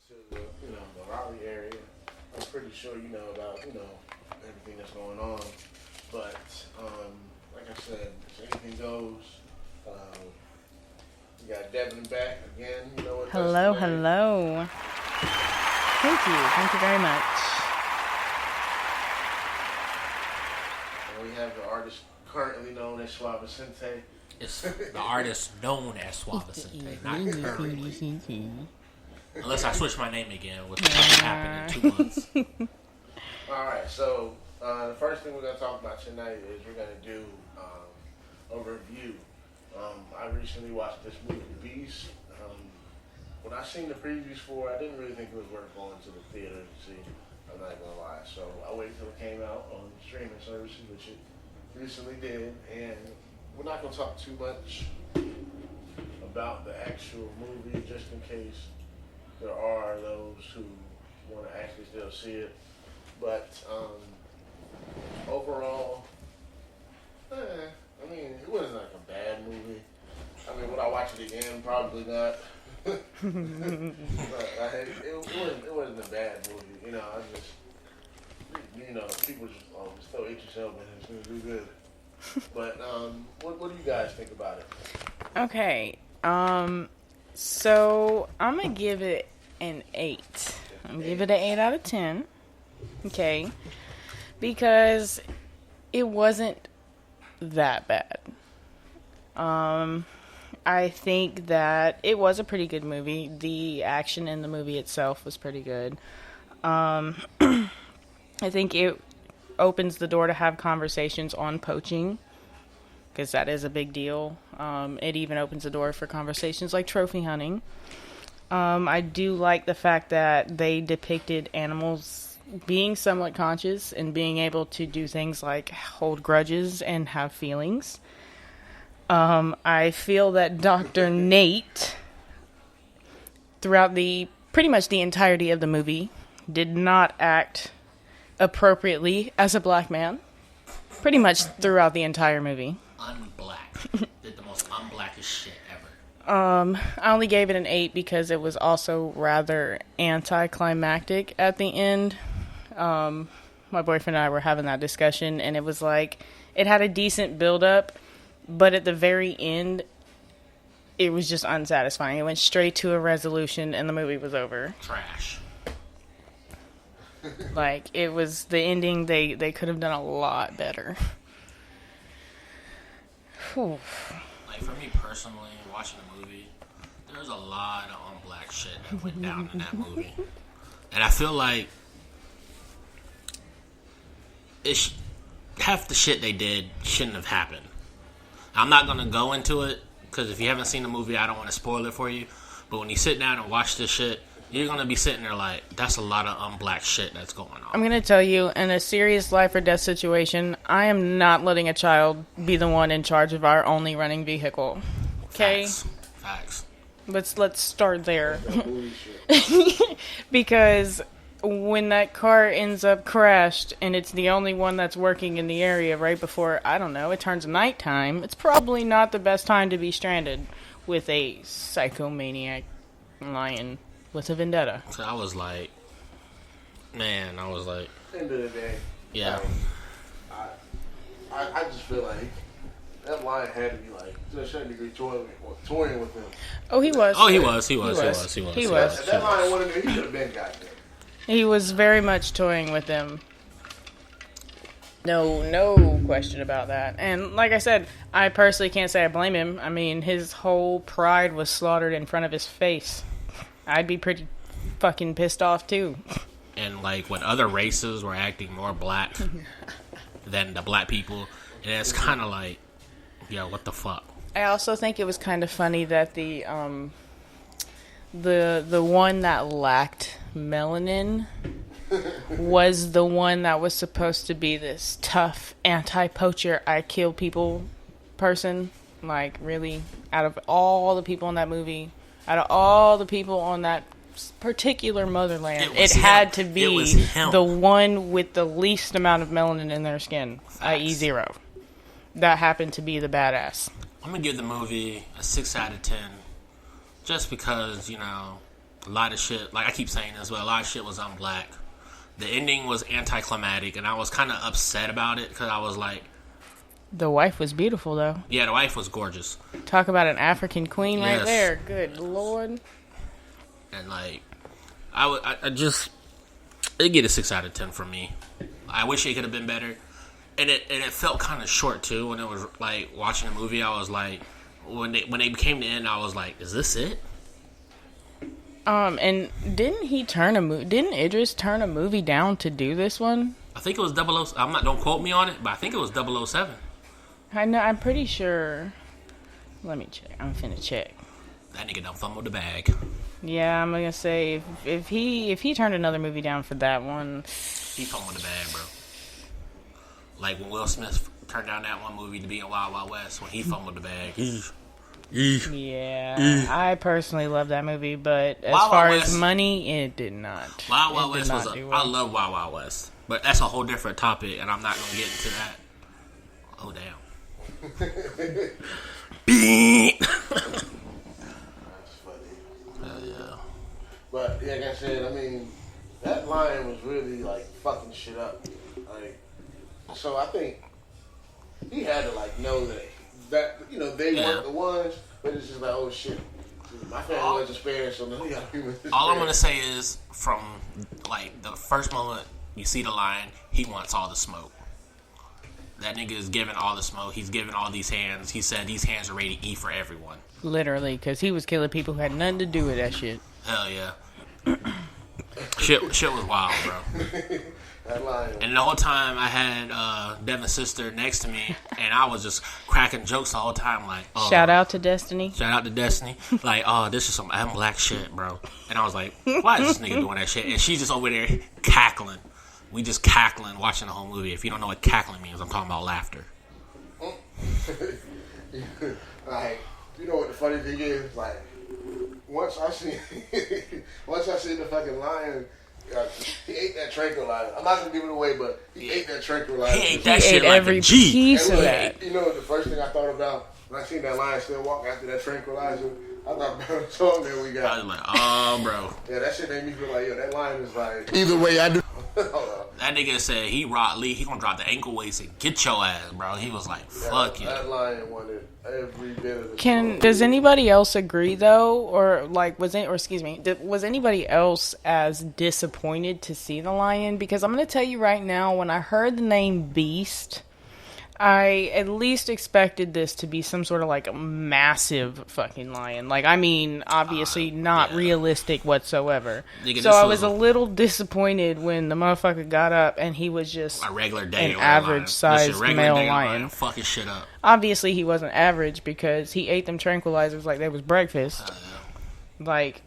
to the Raleigh area. I'm pretty sure you know about everything that's going on. But like I said, anything goes. Um, you got Devin back again. You know what? Hello, hello. Thank you very much. And we have the artist currently known as Suavecente. It's the artist known as Suavecente, not currently. Unless I switch my name again, which will happen in 2 months. Alright, so the first thing we're going to talk about tonight is we're going to do a review. I recently watched this movie, Beast. When I seen the previews for it, I didn't really think it was worth going to the theater to see. I'm not going to lie. So I waited till it came out on streaming services, which it recently did. And we're not going to talk too much about the actual movie, just in case there are those who want to actually still see it. But overall, I mean, it wasn't like a bad movie. I mean, would I watch it again? Probably not. But it wasn't a bad movie. I just, people just throw at yourself and it's going to do good. But what do you guys think about it? Okay, so I'm going to give it an 8. I'm going to give it an 8 out of 10. Okay, because it wasn't that bad. I think that it was a pretty good movie. The action in the movie itself was pretty good. I think it opens the door to have conversations on poaching, because that is a big deal. It even opens the door for conversations like trophy hunting. I do like the fact that they depicted animals being somewhat conscious and being able to do things like hold grudges and have feelings. I feel that Dr. Nate, throughout pretty much the entirety of the movie, did not act appropriately as a black man. Pretty much throughout the entire movie. Unblack. Did the most unblackest shit ever. I only gave it an 8 because it was also rather anticlimactic at the end. My boyfriend and I were having that discussion, and it was like, it had a decent build-up, but at the very end, it was just unsatisfying. It went straight to a resolution, and the movie was over. Trash. Like, it was the ending, they could have done a lot better. Whew. Like, for me personally, watching the movie, there's a lot of unblack shit that went down in that movie. And I feel like half the shit they did shouldn't have happened. I'm not going to go into it, because if you haven't seen the movie, I don't want to spoil it for you. But when you sit down and watch this shit, you're going to be sitting there like, that's a lot of unblack shit that's going on. I'm going to tell you, in a serious life or death situation, I am not letting a child be the one in charge of our only running vehicle. Okay? Facts. Let's start there. Because when that car ends up crashed and it's the only one that's working in the area right before, I don't know, it turns nighttime, it's probably not the best time to be stranded with a psychomaniac lion with a vendetta. So I was like, End of the day. Yeah. I just feel like that lion had to be like, to a certain degree, toying with him. Oh, he was. He was. He was. If that lion wanted to, he should have been got there. He was very much toying with him. No question about that. And like I said, I personally can't say I blame him. I mean, his whole pride was slaughtered in front of his face. I'd be pretty fucking pissed off too. And like when other races were acting more black than the black people, and it's kind of like, yo, what the fuck? I also think it was kind of funny that the one that lacked melanin was the one that was supposed to be this tough anti-poacher, I kill people person. Like, really, out of all the people in that movie, out of all the people on that particular motherland, it had to be the one with the least amount of melanin in their skin, i.e. 0. That happened to be the badass. I'm gonna give the movie a 6 out of 10, just because, A lot of shit, like I keep saying this, but a lot of shit was unblack. The ending was anticlimactic, and I was kind of upset about it because I was like, The wife was beautiful, though. yeah, the wife was gorgeous. Talk about an African queen right Yes. there. Good Lord. And like, I just, it'd get a 6 out of 10 from me. I wish it could have been better. And it felt kind of short too. When it was like watching the movie, I was like, when they came to end, I was like, is this it? And didn't Idris turn a movie down to do this one? I think it was 00. Don't quote me on it, but I think it was 007. I know. I'm pretty sure. Let me check. I'm finna check. That nigga done fumbled the bag. Yeah, I'm gonna say if he turned another movie down for that one, He fumbled the bag, bro. Like when Will Smith turned down that one movie to be in Wild Wild West, when he fumbled the bag. yeah, I personally love that movie, but as Wild far Wild as West- money, it did not. Wild Wild It did West not was do I well. love Wild Wild West, but that's a whole different topic, and I'm not gonna get into that. Oh damn. Beep. That's funny. Hell yeah. But like I said, I mean, that line was really like fucking shit up. Like, so I think he had to like know that you know they Yeah. weren't the ones, but it's just like, oh shit, my family wasn't spared, so now you gotta be with this. All I'm man. gonna say is, from like the first moment you see the lion, he wants all the smoke. That nigga is giving all the smoke. He's giving all these hands. He said these hands are ready to eat for everyone. Literally, because he was killing people who had nothing to do with that shit. Hell yeah. shit was wild, bro. That line. And the whole time I had Devin's sister next to me, and I was just cracking jokes the whole time, like, oh, Shout out to Destiny. shout out to Destiny. Like, oh, this is some black shit, bro. And I was like, why is this nigga doing that shit? And she's just over there cackling. We just cackling watching the whole movie. If you don't know what cackling means, I'm talking about laughter. Like, you know what the funny thing is? Like, once I seen the fucking lion, he ate that tranquilizer. I'm not gonna give it away, but he ate that tranquilizer. He ate He that shit ate like every a G. piece And of look, that. you know, the first thing I thought about when I seen that lion still walk after that tranquilizer, I thought about the song that we I got. was like, oh, bro. Yeah, that shit made me feel like, yo, that lion is like. Either way, I do. Hold on. That nigga said he rocked Lee. He gonna drop the ankle weights and get your ass, bro. He was like, fuck you. That lion wanted every bit of the Does anybody else agree though, or like was anybody else as disappointed to see the lion? Because I'm gonna tell you right now, when I heard the name Beast, I at least expected this to be some sort of like a massive fucking lion. Like, I mean, obviously not yeah. realistic whatsoever. Nigga, So this I was was a little disappointed when the motherfucker got up and he was just a regular day an average-sized male lion. Fucking shit up. Obviously, he wasn't average because he ate them tranquilizers like they was breakfast. Like,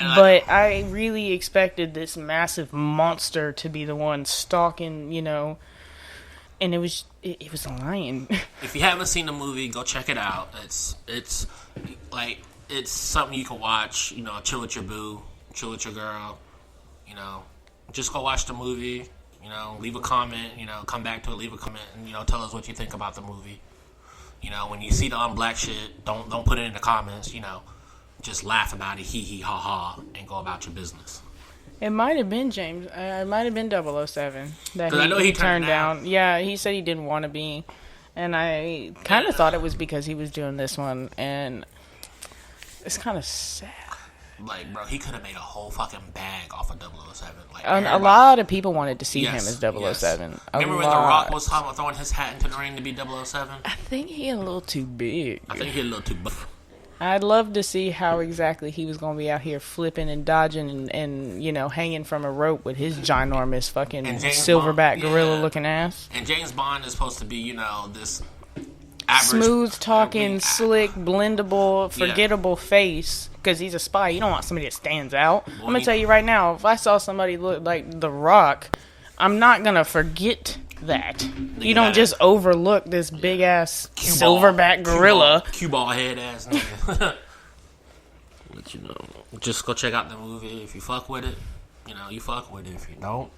And but I really expected this massive monster to be the one stalking, you know, and it was a lion. If you haven't seen the movie, go check it out. It's like it's something you can watch. You know, chill with your boo, chill with your girl. You know, just go watch the movie. You know, leave a comment. You know, come back to it, leave a comment, and you know, tell us what you think about the movie. You know, when you see the unblack shit, don't put it in the comments. You know, just laugh about it, hee hee ha ha, and go about your business. It might have been James. It might have been 007 that 'Cause I know he turned down. Yeah, he said he didn't want to be, and I kind of thought it was because he was doing this one, and it's kind of sad. Like, bro, he could have made a whole fucking bag off of 007. Like, A everybody- lot of people wanted to see Yes, him as 007. yes. A Remember when The lot. Rock was talking about throwing his hat into the ring to be 007? I think he a little too big. I think he a little too buff. I'd love to see how exactly he was going to be out here flipping and dodging and you know, hanging from a rope with his ginormous fucking And James silverback Bond, gorilla yeah. looking ass. And James Bond is supposed to be, you know, this average, Smooth talking, I mean, slick, blendable, forgettable face. Because he's a spy. You don't want somebody that stands out. I'm going to tell you right now, if I saw somebody look like The Rock, I'm not going to forget that. You don't gotta- just overlook this big ass silverback gorilla. Cue ball head ass nigga. But you know, just go check out the movie. If you fuck with it, you know, you fuck with it. If you don't,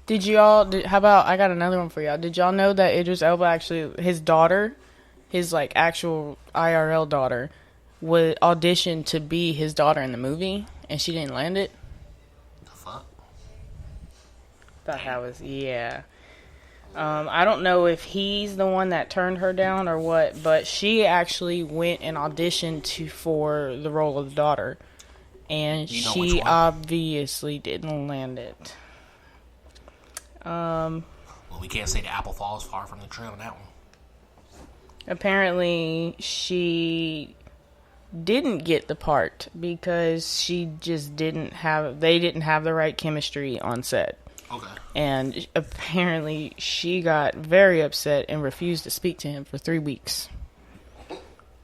Did y'all? How about I got another one for y'all? Did y'all know that Idris Elba actually, his daughter, his like actual IRL daughter, would audition to be his daughter in the movie, and she didn't land it. The fuck? Thought that was, yeah. I don't know if he's the one that turned her down or what, but she actually went and auditioned for the role of the daughter, and You know which she one? obviously didn't land it. Well, we can't say the apple falls far from the tree on that one. Apparently, she didn't get the part because she just didn't have. They didn't have the right chemistry on set. Okay. And apparently she got very upset and refused to speak to him for 3 weeks.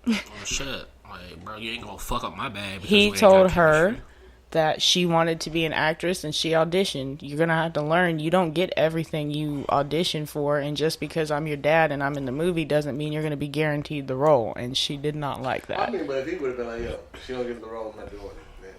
Well, shit. Like, bro, you ain't gonna fuck up my bag. because we He ain't got told her chemistry. that she wanted to be an actress and she auditioned. You're going to have to learn you don't get everything you audition for, and just because I'm your dad and I'm in the movie doesn't mean you're going to be guaranteed the role. And she did not like I that. mean, but if he would have been like, yo, she don't get the role, I'm not doing it. Man.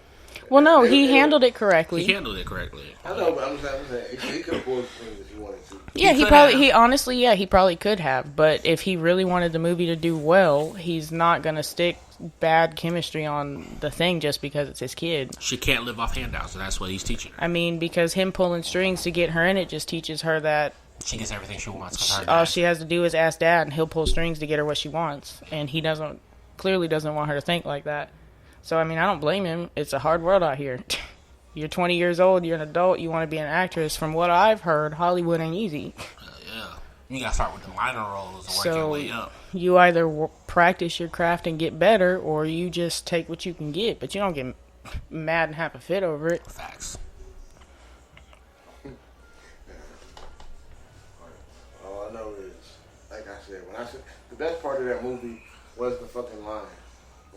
Well, no, he handled it correctly. He handled it correctly. I know, but I'm saying he could have pulled strings if he wanted to. Yeah, He he could probably, have. he honestly, yeah, he probably could have. But if he really wanted the movie to do well, he's not going to stick bad chemistry on the thing just because it's his kid. She can't live off handouts, and that's what he's teaching her. I mean, because him pulling strings to get her in it just teaches her that She gets everything she wants. 'Cause her all dad- she has to do is ask dad and he'll pull strings to get her what she wants. And he clearly doesn't want her to think like that. So, I mean, I don't blame him. It's a hard world out here. You're 20 years old, you're an adult, you want to be an actress. From what I've heard, Hollywood ain't easy. yeah. You gotta start with the minor roles and work your So, way up. you either practice your craft and get better, or you just take what you can get. But you don't get mad and have a fit over it. Facts. All I know is, like I said, the best part of that movie was the fucking line.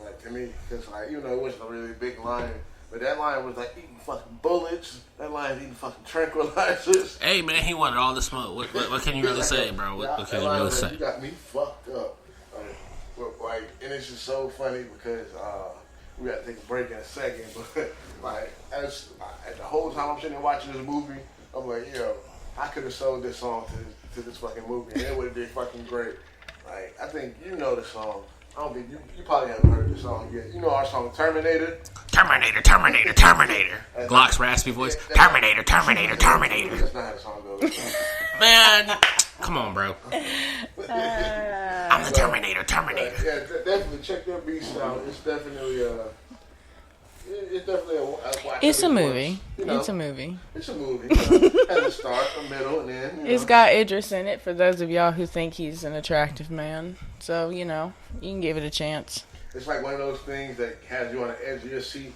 Like, to me, because, like, even though it wasn't a really big line, but that line was like eating fucking bullets. That line was eating fucking tranquilizers. Hey, man, he wanted all the smoke. What can you really say, bro? What can you line really was like, say? You got me fucked up. Like, and it's just so funny because we got to take a break in a second. But like, as the whole time I'm sitting there watching this movie, I'm like, yo, I could have sold this song to this fucking movie, and it would have been fucking great. Like, I think you know the song. I don't think you probably haven't heard the song yet. You know our song Terminator. Terminator, Terminator, Terminator. Glock's raspy voice. Terminator, Terminator, Terminator. That's not how the song goes. Man, come on, bro. I'm the Terminator, Terminator. Yeah, definitely check that beast out. It's definitely it's definitely a watch. It's a every movie. once, you know. It's a movie. It's a movie. It has a start, a middle, and then It's got Idris in it for those of y'all who think he's an attractive man. So, you know, you can give it a chance. It's like one of those things that has you on the edge of your seat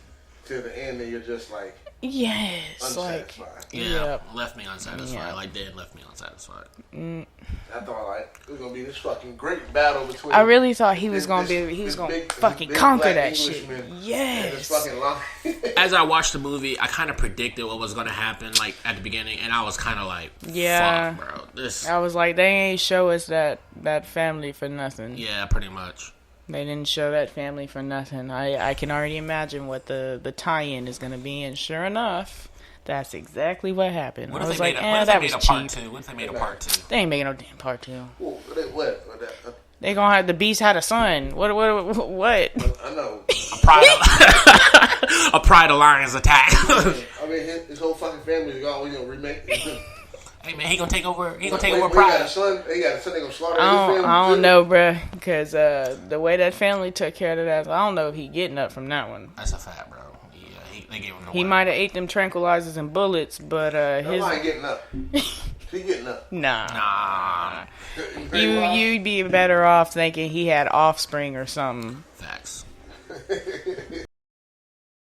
till the end, and you're just like Yes, like, unsatisfied. Yeah, Yep. left me unsatisfied. Yeah. Like Dan left me unsatisfied. I thought like it was gonna be this fucking great battle between. I really thought he was this- gonna this- be, he was this gonna big- fucking this big conquer black that shit. Englishman and this Yes. fucking line. As I watched the movie, I kind of predicted what was going to happen, like at the beginning, and I was kind of like, Yeah. fuck, bro, this." I was like, they ain't show us that family for nothing. Yeah, pretty much. They didn't show that family for nothing. I can already imagine what the tie-in is gonna be, and sure enough, that's exactly what happened. What I if was they like, made a, what if that they was made a part cheap. two? What if they made a part two? They ain't making no damn part two. What? They gonna have the beast had a son. What? I know. A Pride Alliance attack. I mean, his whole fucking family is gone. We gonna remake it. Hey man, he gonna take over. He gonna take Wait, over He got a Pride. son. He got a son. They gonna slaughter his I family. don't too? know, bruh, because the way that family took care of that, I don't know if he getting up from that one. That's a fact, bro. Yeah, they gave him the He work. might have ate them tranquilizers and bullets, but That his line getting up. He getting up. nah. Nah, You'd be better off thinking he had offspring or something. facts.